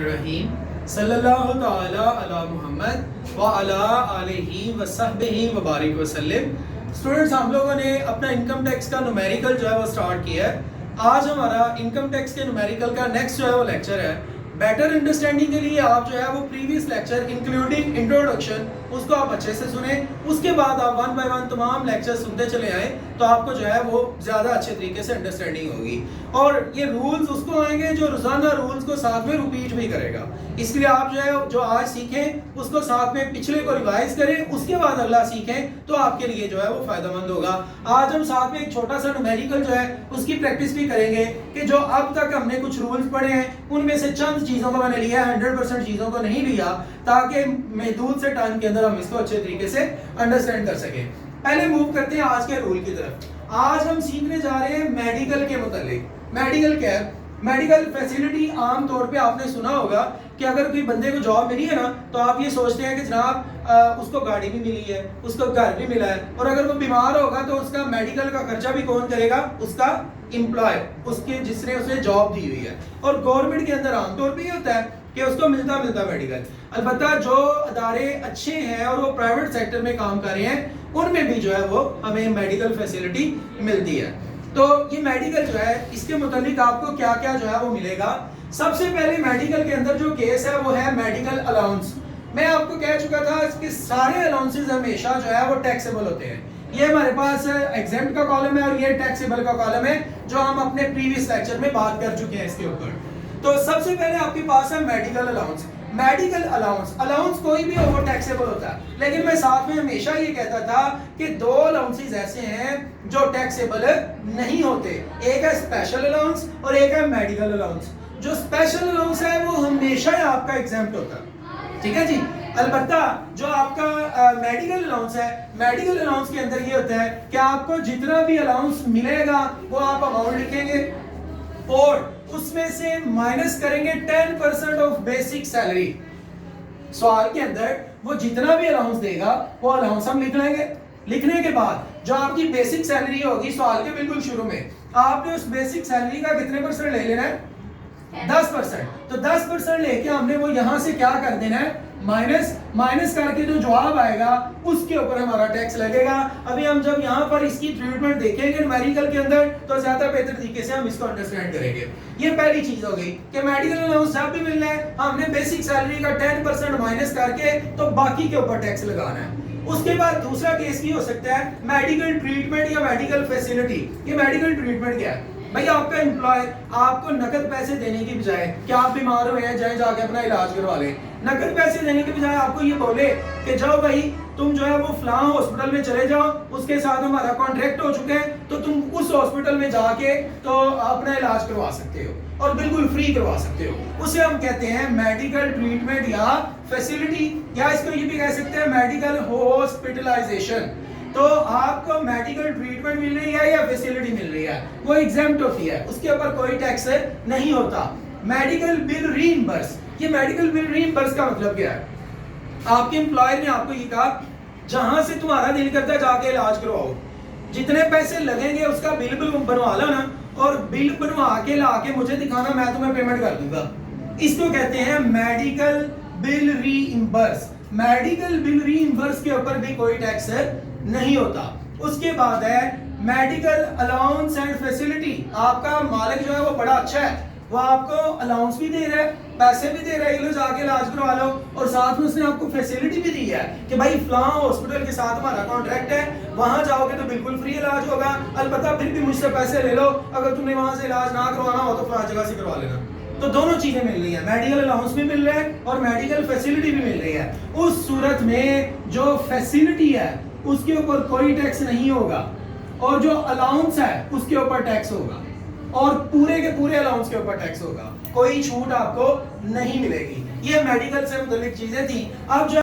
बिस्मिल्लाहिर्रहमानिर्रहीम सल्लल्लाहु तआला अला मुहम्मद व अला आलिहि व सहबिहि व बारिक वसल्लम। स्टूडेंट्स, हम लोगों ने अपना इनकम टैक्स का न्यूमेरिकल जो है वो स्टार्ट किया है। आज हमारा इनकम टैक्स के न्यूमेरिकल का नेक्स्ट जो है वो लेक्चर है। बेटर अंडरस्टैंडिंग के लिए आप जो है वो प्रीवियस लेक्चर इंक्लूडिंग इंट्रोडक्शन उसको आप अच्छे से सुने, उसके बाद आप वन बाय वन तमाम लेक्चर सुनते चले आए तो आपको जो है वो ज़्यादा अच्छे तरीके से अंडरस्टैंडिंग होगी। और ये रूल्स उसको आएंगे जो रोज़ाना रूल्स को साथ में रिपीट भी करेगा। इसलिए आप जो है जो आज सीखें उसको साथ में पिछले को रिवाइज करें, उसके बाद अगला सीखें तो आपके लिए जो है वो फ़ायदेमंद होगा। आज हम साथ में एक छोटा सा न्यूमेरिकल जो है उसकी प्रैक्टिस भी करेंगे कि जो अब तक हमने कुछ रूल्स पढ़े हैं उनमें से चंद चीज़ों को मैंने लिया है, 100% चीज़ों को नहीं लिया, ताकि महदूद से टाइम के अंदर हम इसको अच्छे तरीके से अंडरस्टैंड कर सकें। पहले मूव करते हैं आज के रूल की तरफ। आज हम सीखने जा रहे हैं मेडिकल के मुतालिक। मेडिकल क्या है? मेडिकल फैसिलिटी आम तौर पे आपने सुना होगा कि अगर कोई बंदे को जॉब मिली है ना तो आप ये सोचते हैं कि जनाब उसको गाड़ी भी मिली है, उसको घर भी मिला है, और अगर वो बीमार होगा तो उसका मेडिकल का खर्चा भी कौन करेगा? उसका एम्प्लॉय, उसके जिसने उसे जॉब दी हुई है। और गवर्नमेंट के अंदर आमतौर पे ये होता है कि उसको मिलता मेडिकल। अलबत्ता जो अदारे अच्छे हैं और वो प्राइवेट सेक्टर में काम कर रहे हैं उनमें भी जो है वो हमें मेडिकल फैसिलिटी मिलती है। तो ये मेडिकल जो है इसके मुतालिक आपको क्या क्या जो है वो मिलेगा। सबसे पहले मेडिकल के अंदर जो केस है वो है मेडिकल अलाउंस। मैं आपको कह चुका था कि सारे अलाउंसेस हमेशा जो है वो टैक्सेबल होते हैं। ये हमारे पास एग्जेम्प्ट का कॉलम है और ये टैक्सेबल का कॉलम है जो हम अपने प्रीवियस लेक्चर में बात कर चुके हैं इसके ऊपर। तो सबसे पहले आपके पास है medical allowance. Medical allowance, allowance कोई भी हो वो टैक्सेबल होता है, लेकिन मैं साथ में हमेशा ये कहता था कि दो अलाउंसेस ऐसे हैं जो टैक्सेबल नहीं होते। एक है स्पेशल अलाउंस और एक है मेडिकल अलाउंस। जो स्पेशल अलाउंस है वो हमेशा आपका एग्जेम्प्ट होता है, ठीक है जी। अलबत्ता जो आपका मेडिकल अलाउंस है, मेडिकल अलाउंस के अंदर ये होता है कि आपको जितना भी अलाउंस मिलेगा वो आप अमाउंट लिखेंगे और उसमें से माइनस करेंगे 10% ऑफ बेसिक सैलरी। सवाल के अंदर वो जितना भी अलाउंस देगा वो अलाउंस हम लिख लेंगे। लिखने के बाद जो आपकी बेसिक सैलरी होगी सवाल के बिल्कुल शुरू में आपने उस बेसिक सैलरी का कितने परसेंट ले लेना है? 10%। तो 10% लेके हमने वो यहां से क्या कर देना है? माइनस करके जो जवाब आएगा उसके ऊपर हमारा टैक्स लगेगा। अभी हम जब यहाँ पर इसकी ट्रीटमेंट देखेंगे न्यूमेरिकल के अंदर तो ज्यादा बेहतर तरीके से हम इसको अंडरस्टैंड करेंगे। ये पहली चीज हो गई कि मेडिकल अलाउंस जब भी मिलना है हमने बेसिक सैलरी का 10% माइनस करके तो बाकी के ऊपर टैक्स लगाना है। उसके बाद दूसरा केस भी हो सकता है मेडिकल ट्रीटमेंट या मेडिकल फैसिलिटी। ये मेडिकल ट्रीटमेंट क्या है? भाई आपका एम्प्लॉय आपको नकद पैसे देने की बजाय कि आप बीमार हुए हैं जाए जाके अपना इलाज करवा लें, नकद पैसे देने की बजाय आपको ये बोले कि जाओ भाई तुम जो है वो फलां हॉस्पिटल में चले जाओ, उसके साथ हमारा कॉन्ट्रैक्ट हो चुके हैं तो तुम उस हॉस्पिटल में जाके तो अपना इलाज करवा सकते हो और बिल्कुल फ्री करवा सकते हो। उसे हम कहते हैं मेडिकल ट्रीटमेंट या फैसिलिटी, या इसको ये भी कह सकते हैं मेडिकल हॉस्पिटलाइजेशन। तो आपको मेडिकल ट्रीटमेंट मिल रही है या फैसिलिटी मिल रही है वो एग्जेम्प्ट होती है, उसके ऊपर कोई टैक्स नहीं होता। मेडिकल बिल रीइंबर्स, ये मेडिकल बिल रीइंबर्स का मतलब क्या है? आपके एम्प्लॉयर ने आपको ये कहा जहां से तुम्हारा दिल करता है जाके इलाज करवाओ, जितने पैसे लगेंगे उसका बिल बनवा लो ना, और बिल बनवा के लाके मुझे दिखाना, मैं तुम्हें पेमेंट कर दूंगा। इसको कहते हैं medical bill reimburse. Medical bill reimburse के ऊपर भी कोई टैक्स नहीं होता। उसके बाद है मेडिकल अलाउंस एंड फैसिलिटी। आपका मालिक जो है वो बड़ा अच्छा है, वो आपको अलाउंस भी दे रहा है, पैसे भी दे रहा है, ये लो जाके इलाज करवा लो, और साथ में उसने आपको फैसिलिटी भी दी है कि भाई फलां हॉस्पिटल के साथ हमारा कॉन्ट्रैक्ट है, वहां जाओगे तो बिल्कुल फ्री इलाज होगा, अलबत्ता फिर भी मुझसे पैसे ले लो, अगर तुमने वहां से इलाज ना करवाना हो तो फलां जगह से करवा लेना। तो दोनों चीजें मिल रही है, मेडिकल अलाउंस भी मिल रहा है और मेडिकल फैसिलिटी भी मिल रही है। उस सूरत में जो फैसिलिटी है उसके ऊपर कोई टैक्स नहीं होगा और जो अलाउंस है उसके ऊपर टैक्स होगा, और पूरे के पूरे अलाउंस के ऊपर टैक्स होगा, कोई छूट आपको नहीं मिलेगी। ये मेडिकल से मुताल्लिक चीजें थी। अब जो